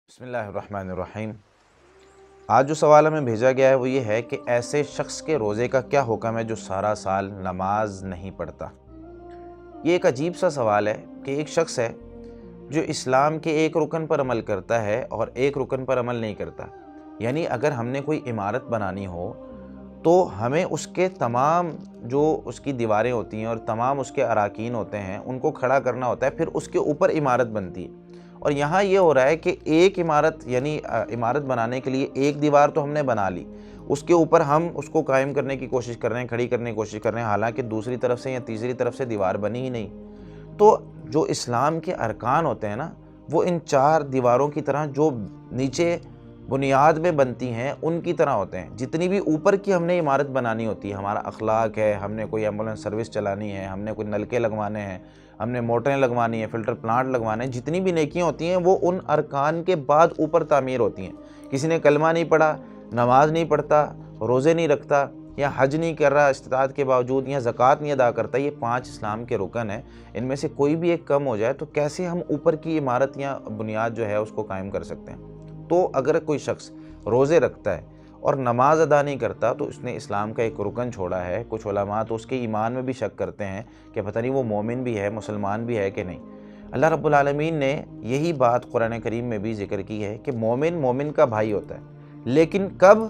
بسم اللہ الرحمن الرحیم۔ آج جو سوال ہمیں بھیجا گیا ہے وہ یہ ہے کہ ایسے شخص کے روزے کا کیا حکم ہے جو سارا سال نماز نہیں پڑھتا۔ یہ ایک عجیب سا سوال ہے کہ ایک شخص ہے جو اسلام کے ایک رکن پر عمل کرتا ہے اور ایک رکن پر عمل نہیں کرتا۔ یعنی اگر ہم نے کوئی عمارت بنانی ہو تو ہمیں اس کے تمام جو اس کی دیواریں ہوتی ہیں اور تمام اس کے اراکین ہوتے ہیں ان کو کھڑا کرنا ہوتا ہے، پھر اس کے اوپر عمارت بنتی ہے۔ اور یہاں یہ ہو رہا ہے کہ ایک عمارت یعنی عمارت بنانے کے لیے ایک دیوار تو ہم نے بنا لی، اس کے اوپر ہم اس کو قائم کرنے کی کوشش کر رہے ہیں، کھڑی کرنے کی کوشش کر رہے ہیں، حالانکہ دوسری طرف سے یا تیسری طرف سے دیوار بنی ہی نہیں۔ تو جو اسلام کے ارکان ہوتے ہیں نا، وہ ان چار دیواروں کی طرح جو نیچے بنیاد میں بنتی ہیں ان کی طرح ہوتے ہیں۔ جتنی بھی اوپر کی ہم نے عمارت بنانی ہوتی ہے، ہمارا اخلاق ہے، ہم نے کوئی ایمبولینس سروس چلانی ہے، ہم نے کوئی نلکے لگوانے ہیں، ہم نے موٹریں لگوانی ہیں، فلٹر پلانٹ لگوانے ہیں، جتنی بھی نیکیاں ہوتی ہیں وہ ان ارکان کے بعد اوپر تعمیر ہوتی ہیں۔ کسی نے کلمہ نہیں پڑھا، نماز نہیں پڑھتا، روزے نہیں رکھتا، یا حج نہیں کر رہا استطاعت کے باوجود، یا زکوٰۃ نہیں ادا کرتا، یہ 5 اسلام کے رکن ہیں، ان میں سے کوئی بھی ایک کم ہو جائے تو کیسے ہم اوپر کی عمارت یا بنیاد جو ہے اس کو قائم کر سکتے ہیں۔ تو اگر کوئی شخص روزے رکھتا ہے اور نماز ادا نہیں کرتا تو اس نے اسلام کا ایک رکن چھوڑا ہے۔ کچھ علماء تو اس کے ایمان میں بھی شک کرتے ہیں کہ پتہ نہیں وہ مومن بھی ہے، مسلمان بھی ہے کہ نہیں۔ اللہ رب العالمین نے یہی بات قرآن کریم میں بھی ذکر کی ہے کہ مومن کا بھائی ہوتا ہے، لیکن کب؟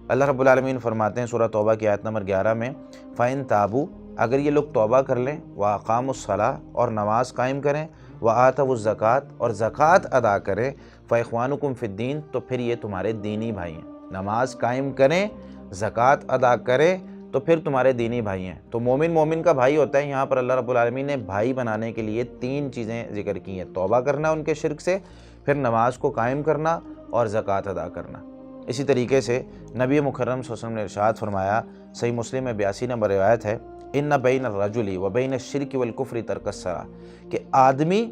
اللہ رب العالمین فرماتے ہیں سورہ توبہ کی آیت نمبر 11 میں، فَإِن تَابُوا، اگر یہ لوگ توبہ کر لیں، وَأَقَامُوا الصَّلَاةَ، اور نماز قائم کریں، وَآتَوُا الزَّكَاةَ، اور زکوٰۃ ادا کریں، فَإِخْوَانُكُمْ فِي الدِّينِ، تو پھر یہ تمہارے دینی بھائی ہیں۔ نماز قائم کریں، زکوٰۃ ادا کریں تو پھر تمہارے دینی بھائی ہیں۔ تو مومن کا بھائی ہوتا ہے۔ یہاں پر اللہ رب العالمین نے بھائی بنانے کے لیے 3 چیزیں ذکر کی ہیں: توبہ کرنا ان کے شرک سے، پھر نماز کو قائم کرنا اور زکوٰۃ ادا کرنا۔ اسی طریقے سے نبی مکرم صلی اللہ علیہ وسلم نے ارشاد فرمایا، صحیح مسلم میں 82 نمبر روایت ہے، ان بین الرجل و بین الشرک والکفر ترک الصلاۃ، کہ آدمی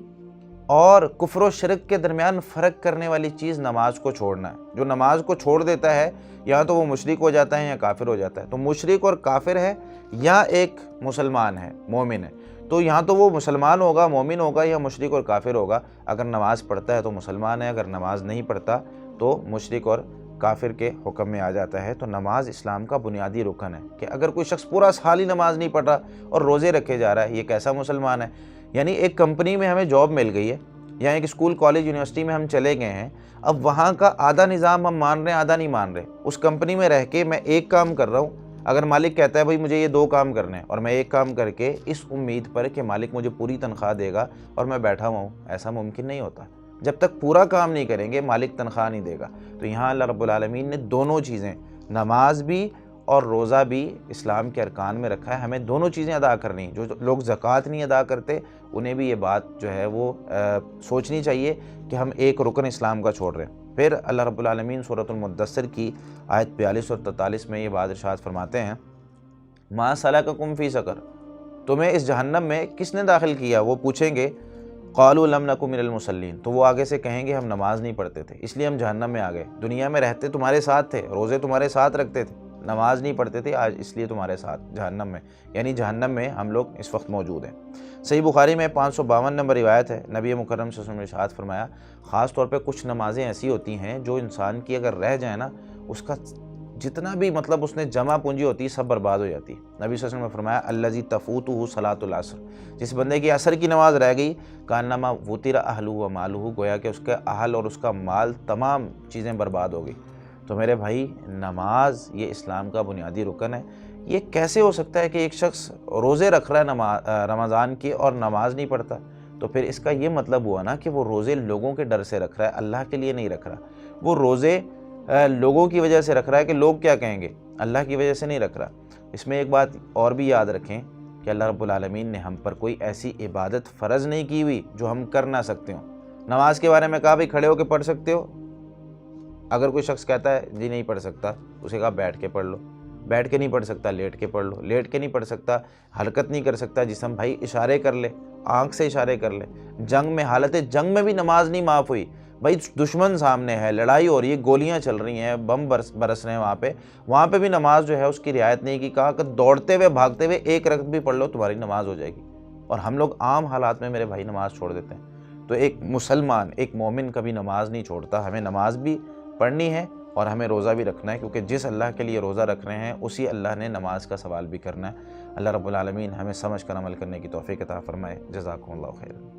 اور کفر و شرک کے درمیان فرق کرنے والی چیز نماز کو چھوڑنا ہے۔ جو نماز کو چھوڑ دیتا ہے یا تو وہ مشرک ہو جاتا ہے یا کافر ہو جاتا ہے۔ تو مشرک اور کافر ہے یا ایک مسلمان ہے، مومن ہے، تو یہاں تو وہ مسلمان ہوگا، مومن ہوگا، یا مشرک اور کافر ہوگا۔ اگر نماز پڑھتا ہے تو مسلمان ہے، اگر نماز نہیں پڑھتا تو مشرک اور کافر کے حکم میں آ جاتا ہے۔ تو نماز اسلام کا بنیادی رکن ہے کہ اگر کوئی شخص پورا سال ہی نماز نہیں پڑھ رہا اور روزے رکھے جا رہا ہے، یہ کیسا مسلمان ہے؟ یعنی ایک کمپنی میں ہمیں جاب مل گئی ہے، یا ایک اسکول کالج یونیورسٹی میں ہم چلے گئے ہیں، اب وہاں کا آدھا نظام ہم مان رہے ہیں، آدھا نہیں مان رہے۔ اس کمپنی میں رہ کے میں ایک کام کر رہا ہوں، اگر مالک کہتا ہے بھائی مجھے یہ 2 کام کرنے ہیں، اور میں ایک کام کر کے اس امید پر کہ مالک مجھے پوری تنخواہ دے گا اور میں بیٹھا ہوا ہوں، ایسا ممکن نہیں ہوتا۔ جب تک پورا کام نہیں کریں گے مالک تنخواہ نہیں دے گا۔ تو یہاں اللہ رب العالمین نے دونوں چیزیں، نماز بھی اور روزہ بھی اسلام کے ارکان میں رکھا ہے۔ ہمیں دونوں چیزیں ادا کرنی ہیں۔ جو لوگ زکوٰۃ نہیں ادا کرتے انہیں بھی یہ بات جو ہے وہ سوچنی چاہیے کہ ہم ایک رکن اسلام کا چھوڑ رہے ہیں۔ پھر اللہ رب العالمین سورۃ المدثر کی آیت 42 اور 43 میں یہ بات ارشاد فرماتے ہیں، مَا سَلَكَكُمْ فِي سَقَرَ، تمہیں اس جہنم میں کس نے داخل کیا؟ وہ پوچھیں گے، قَالُوا لَمْ نَكُ مِنَ الْمُصَلِّينَ، تو وہ آگے سے کہیں گے ہم نماز نہیں پڑھتے تھے اس لیے ہم جہنم میں آ گئے۔ دنیا میں رہتے تمہارے ساتھ تھے، روزے تمہارے ساتھ رکھتے تھے، نماز نہیں پڑھتے تھے، آج اس لیے تمہارے ساتھ جہنم میں، یعنی جہنم میں ہم لوگ اس وقت موجود ہیں۔ صحیح بخاری میں 552 نمبر روایت ہے، نبی مکرم صلی اللہ علیہ وسلم نے ارشاد فرمایا، خاص طور پہ کچھ نمازیں ایسی ہوتی ہیں جو انسان کی اگر رہ جائے نا، اس کا جتنا بھی اس نے جمع پونجی ہوتی ہے سب برباد ہو جاتی ہے۔ نبی صلی اللہ علیہ وسلم نے فرمایا، الذی تفوتہ صلاۃ العصر، جس بندے کی عصر کی نماز رہ گئی، کانما وطر اہلہ و مالہ، گویا کہ اس کے اہل اور اس کا مال تمام چیزیں برباد ہو گئی۔ تو میرے بھائی، نماز یہ اسلام کا بنیادی رکن ہے۔ یہ کیسے ہو سکتا ہے کہ ایک شخص روزے رکھ رہا ہے رمضان کے اور نماز نہیں پڑھتا؟ تو پھر اس کا یہ مطلب ہوا نا کہ وہ روزے لوگوں کے ڈر سے رکھ رہا ہے، اللہ کے لیے نہیں رکھ رہا۔ وہ روزے لوگوں کی وجہ سے رکھ رہا ہے کہ لوگ کیا کہیں گے، اللہ کی وجہ سے نہیں رکھ رہا۔ اس میں ایک بات اور بھی یاد رکھیں کہ اللہ رب العالمین نے ہم پر کوئی ایسی عبادت فرض نہیں کی ہوئی جو ہم کر نہ سکتے ہوں۔ نماز کے بارے میں کہا بھائی کھڑے ہو کے پڑھ سکتے ہو، اگر کوئی شخص کہتا ہے جی نہیں پڑھ سکتا، اسے کہا بیٹھ کے پڑھ لو، بیٹھ کے نہیں پڑھ سکتا لیٹ کے پڑھ لو، لیٹ کے نہیں پڑھ سکتا حرکت نہیں کر سکتا جسم، بھائی اشارے کر لے، آنکھ سے اشارے کر لے۔ جنگ میں، حالت جنگ میں بھی نماز نہیں معاف ہوئی، بھائی دشمن سامنے ہے، لڑائی ہو رہی ہے، گولیاں چل رہی ہیں، بم برس رہے ہیں، وہاں پہ بھی نماز جو ہے اس کی رعایت نہیں کی، کہا کہ دوڑتے ہوئے بھاگتے ہوئے 1 رکعت بھی پڑھ لو تمہاری نماز ہو جائے گی۔ اور ہم لوگ عام حالات میں میرے بھائی نماز چھوڑ دیتے ہیں۔ تو ایک مسلمان، ایک مومن کبھی نماز نہیں چھوڑتا. ہمیں نماز بھی پڑھنی ہے اور ہمیں روزہ بھی رکھنا ہے، کیونکہ جس اللہ کے لیے روزہ رکھ رہے ہیں اسی اللہ نے نماز کا سوال بھی کرنا ہے. اللہ رب العالمین ہمیں سمجھ کر عمل کرنے کی توفیق عطا فرمائے. جزاکم اللہ خیر.